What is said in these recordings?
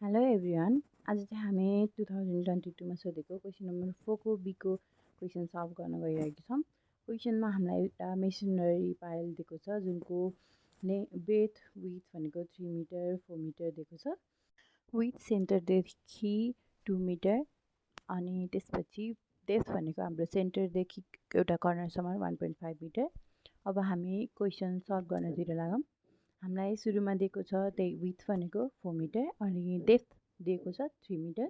Hello everyone आज चाहिँ हामी 2022 मा सोधेको क्वेसन नम्बर 4 को बी को क्वेसन सल्भ गर्न गइरहेको छौँ। क्वेसनमा हामीलाई एउटा मेसनरी पाइल दिएको छ जुनको ब्रेथ विथ भनेको 3 मिटर 4 मिटर दिएको छ। विथ सेन्टरदेखि 2 मिटर अनि त्यसपछि डेप्थ भनेको हाम्रो सेन्टरदेखि एउटा कर्नरसम्म 1.5 मिटर। अब हामी क्वेसन सल्भ गर्नतिर लागौँ। हामीलाई सुरुमा दिएको छ त्यही विथ भनेको 4 मिटर अनि डेप्थ दिएको छ 3 मिटर।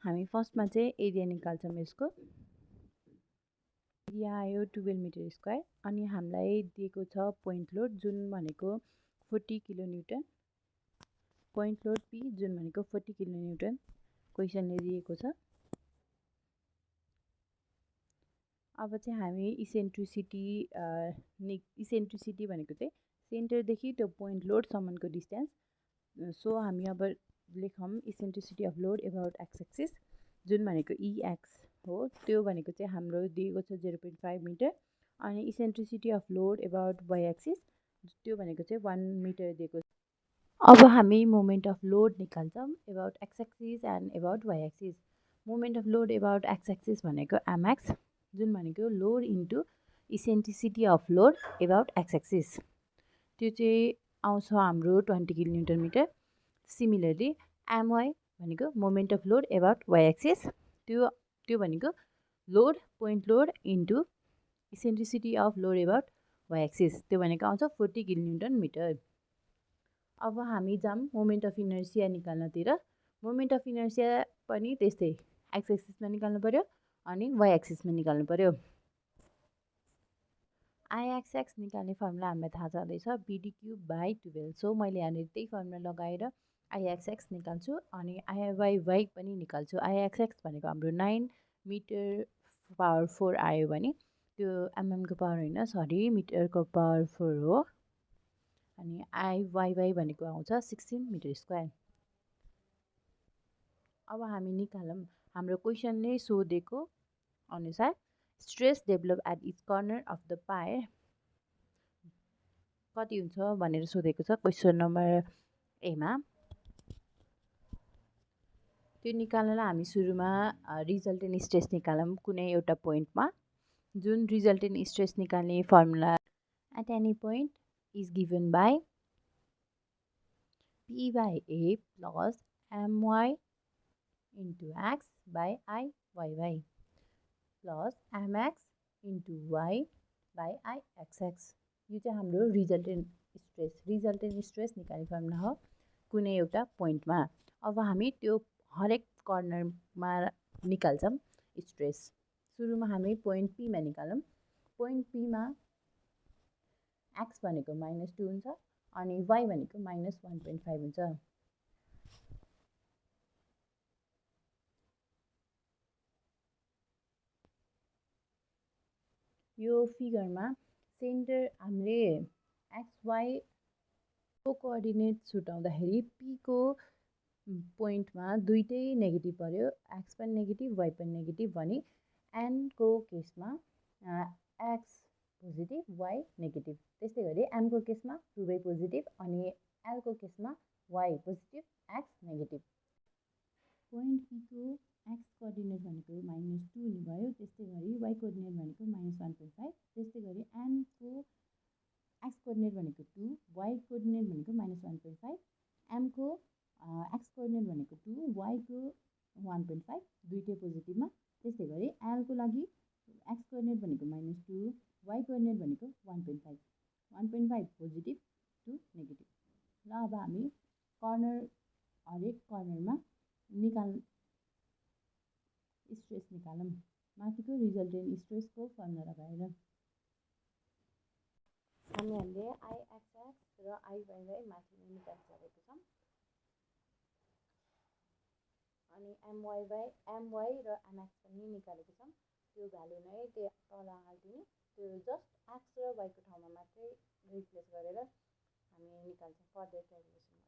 हामी फर्स्टमा चाहिँ एरिया निकाल्छौँ। यसको एरिया आयो 12 मिटर स्क्वायर अनि हामीलाई दिएको छ पोइन्ट लोड जुन भनेको 40 किलोन्युटन। पोइन्ट लोड पी जुन भनेको 40 किलोन्युटन क्वेसनले दिएको छ। अब चाहिँ हामी इसेन्ट्रिसिटी भनेको चाहिँ सेन्टरदेखि त्यो पोइन्ट लोडसम्मको डिस्टेन्स। सो हामी अब लेखौँ eccentricity of load about X axis जुन भनेको इएक्स हो। त्यो भनेको चाहिँ हाम्रो दिएको छ 0.5 मिटर अनि eccentricity of load about Y axis त्यो भनेको चाहिँ 1 मिटर दिएको छ। अब हामी मोमेन्ट अफ लोड निकाल्छौँ about X axis and about Y axis. Moment of load about X axis भनेको एमएक्स जुन भनेको load into eccentricity of load about X axis त्यो चाहिँ आउँछ हाम्रो 20 किलोन्युटन मिटर। सिमिलरली एमवाई भनेको moment of load about Y axis त्यो भनेको load point load into eccentricity of load about Y axis त्यो भनेको आउँछ 40 किलोन्युटन मिटर। अब हामी जाऊँ मोमेन्ट अफ इनर्सिया निकाल्नतिर। मोमेन्ट अफ इनर्सिया पनि त्यस्तै एक्स एक्सिसमा निकाल्नु पर्यो अनि वाइ एक्सिसमा निकाल्नु पर्यो। आइएक्सएक्स निकाल्ने फर्मुला हामीलाई थाहा छँदैछ बिडी क्युब बाई 12। सो मैले यहाँनिर त्यही फर्मुला लगाएर आइएक्सएक्स निकाल्छु अनि आइवाई पनि निकाल्छु। आइएक्सएक्स भनेको हाम्रो 9 मिटर पावर 4 आयो भने त्यो एमएमको पावर होइन सरी मिटरको पावर 4 हो। अनि आइवाई भनेको आउँछ 16 मिटर स्क्वायर। अब हामी निकालौँ। हाम्रो क्वेसनले सोधेको अनुसार stress develop at each corner of the pier कति हुन्छ भनेर सोधेको छ क्वेसन नम्बर एमा। त्यो निकाल्नलाई हामी सुरुमा रिजल्टेन्ट स्ट्रेस निकालौँ कुनै एउटा पोइन्टमा। जुन रिजल्टेन्ट स्ट्रेस निकाल्ने formula at any point is given by P by A plus MY into X by IY plus MX into Y by IXX. यो चाहिँ हाम्रो रिजल्टेन्ट स्ट्रेस निकाल्ने फर्मुला हो कुनै एउटा पोइन्टमा। अब हामी त्यो हरेक कर्नरमा निकाल्छौँ स्ट्रेस। सुरुमा हामी पोइन्ट पीमा निकालौँ। पोइन्ट पीमा एक्स भनेको -2 हुन्छ अनि वाइ भनेको -1.5 हुन्छ। यो फिगरमा सेन्टर हामीले एक्सवाईको कोअर्डिनेट छुटाउँदाखेरि पीको पोइन्टमा दुइटै नेगेटिभ पर्यो, एक्स पनि नेगेटिभ वाइ पनि नेगेटिभ भने एनको केसमा एक्स पोजिटिभ वाइ नेगेटिभ। त्यस्तै गरी एमको केसमा दुवै पोजिटिभ अनि एलको केसमा Y positive X negative. Point पीको एक्स कोअर्डिनेट भनेको -2 हुने भयो। त्यस्तै गरी वाइ कोअर्डिनेट भनेको -1.5। त्यस्तै गरी एमको एक्स कोअर्डिनेट भनेको 2 वाइ कोअर्डिनेट भनेको -1.5 एमको एक्स कोअर्डिनेट भनेको 2 वाइको 1.5 दुइटै पोजिटिभमा। त्यस्तै गरी एलको लागि एक्स कोअर्डिनेट भनेको -2 वाइ कोअर्डिनेट भनेको 1.5 पोजिटिभ 2 नेगेटिभ। र अब हामी हरेक कर्नरमा स्ट्रेस निकालौँ माथिको रिजल्टेन्ट स्ट्रेसको फर्मुला लगाएर। हामीले आइएक्सएक्स र आइवाई माथि नै निकालिसकेको छौँ अनि एमवाई र एमएक्स पनि निकालेको छौँ। त्यो भ्यालु नै त्यो तल हालिदिने त्यो जस्ट एक्स र वाइको ठाउँमा मात्रै रिप्लेस गरेर हामी निकाल्छौँ फर्दर क्यालकुलेसन।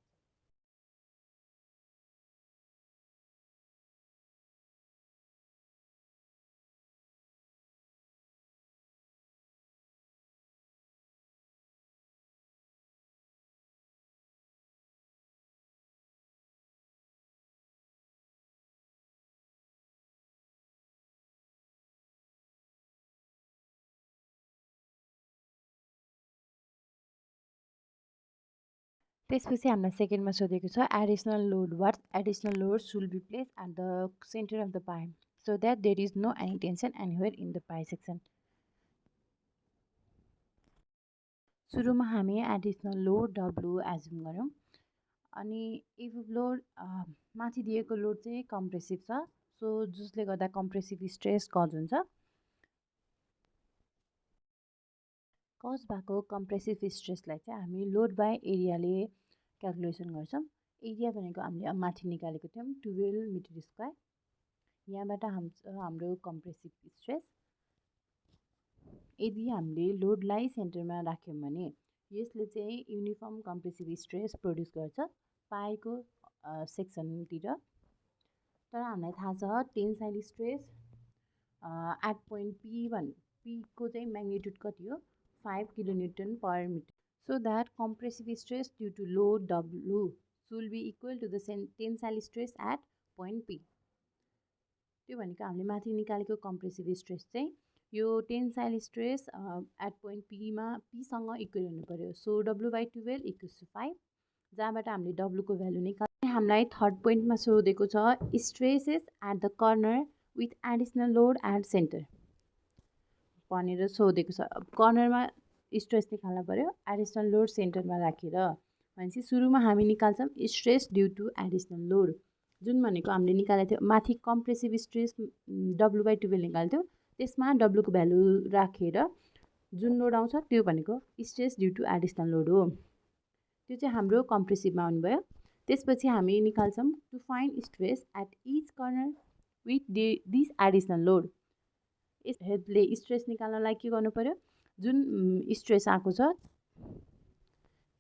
त्यसपछि हामीलाई सेकेन्डमा सोधेको छ additional load what additional load should be place at the centre of the pipe so that there is no any tension anywhere in the pipe section. सुरुमा हामी एडिसनल लोड डब्लु एज्युम गरौँ अनि if load माथि दिएको load चाहिँ compressive छ so जसले गर्दा कम्प्रेसिभ स्ट्रेस कज हुन्छ। कज भएको कम्प्रेसिभ स्ट्रेसलाई चाहिँ हामी लोड बाई एरियाले क्यालकुलेसन गर्छौँ। एरिया भनेको हामीले अब माथि निकालेको थियौँ 12 मिटर स्क्वायर। यहाँबाट हाम्रो कम्प्रेसिभ स्ट्रेस यदि हामीले लोडलाई सेन्टरमा राख्यौँ भने यसले चाहिँ युनिफर्म कम्प्रेसिभ स्ट्रेस प्रड्युस गर्छ पाएको सेक्सनतिर। तर हामीलाई थाहा छ टेन्साइल स्ट्रेस एट पोइन्ट पीको चाहिँ म्याग्निट्युड कति हो 5 kilonewton per metre. So that compressive stress due to load W should be equal to the tensile stress at point P. त्यो भनेको हामीले माथि निकालेको कम्प्रेसिभ स्ट्रेस चाहिँ यो टेन्साइल स्ट्रेस एट पोइन्ट पीमा पीसँग इक्वल हुनु पर्यो। सो W/12 = 5 जहाँबाट हामीले डब्लुको भ्यालु निकाल्छ। हामीलाई थर्ड पोइन्टमा सोधेको छ stresses at the corner with additional load at centre भनेर सोधेको छ। कर्नरमा स्ट्रेस निकाल्नु पर्यो एडिसनल लोड सेन्टरमा राखेर भनेपछि सुरुमा हामी निकाल्छौँ stress due to additional load जुन भनेको हामीले निकालेको थियो माथि कम्प्रेसिभ स्ट्रेस W/12 निकाल्थ्यो त्यसमा डब्लुको भ्यालु राखेर जुन लोड आउँछ त्यो भनेको stress due to additional load हो। त्यो चाहिँ हाम्रो कम्प्रेसिभमा आउनुभयो। त्यसपछि हामी निकाल्छौँ to find stress at each corner with this additional load. यसले स्ट्रेस निकाल्नलाई के गर्नु पर्यो जुन स्ट्रेस आएको छ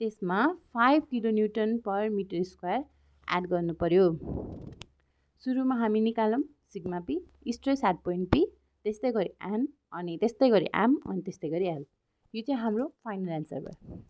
त्यसमा 5 kilonewton per meter square add गर्नु पर्यो। सुरुमा हामी निकालौँ sigma P stress at point P त्यस्तै गरी एन अनि त्यस्तै गरी एम अनि त्यस्तै गरी एल। यो चाहिँ हाम्रो फाइनल एन्सर भयो।